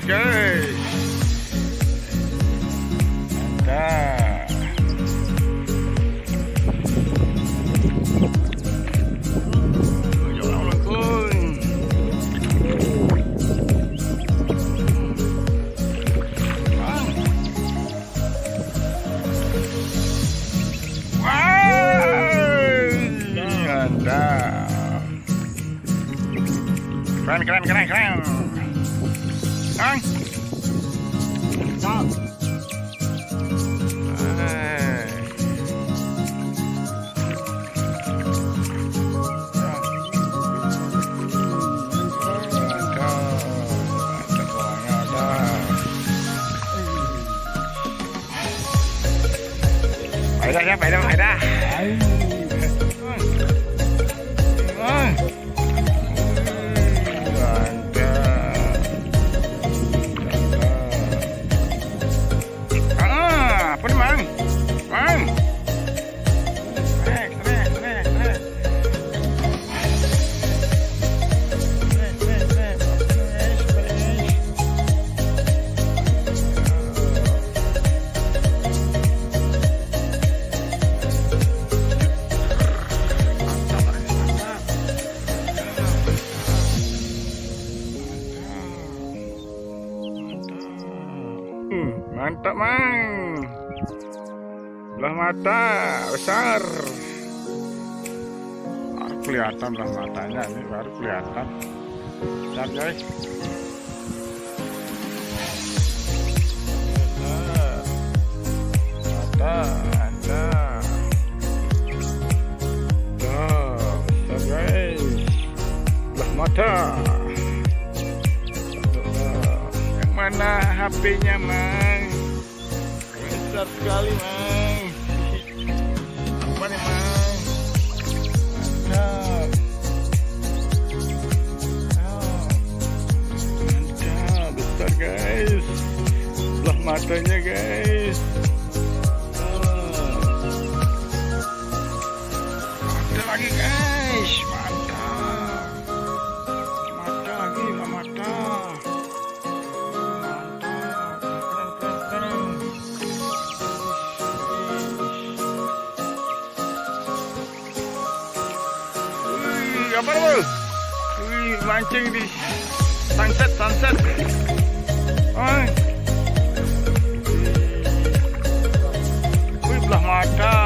guys. Mantap. Jangan melengkung. Keren. Bang. Stop. Faedah. Mantap, Mang. Belah mata besar. Baru kelihatan belah matanya, ini baru kelihatan. Lihat, guys. Mata, Anda. Tuh, besar, guys. Belah mata. Yang mana HP-nya, Mang? Besar sekali, Mang. Apa nih, Mang? Mantap. Mantap, besar, guys. Belah matanya, guys. Ada lagi, guys. Mantap. Mata lagi, mata. Apa bro? Wih, mancing di sunset. Wih, belah mata.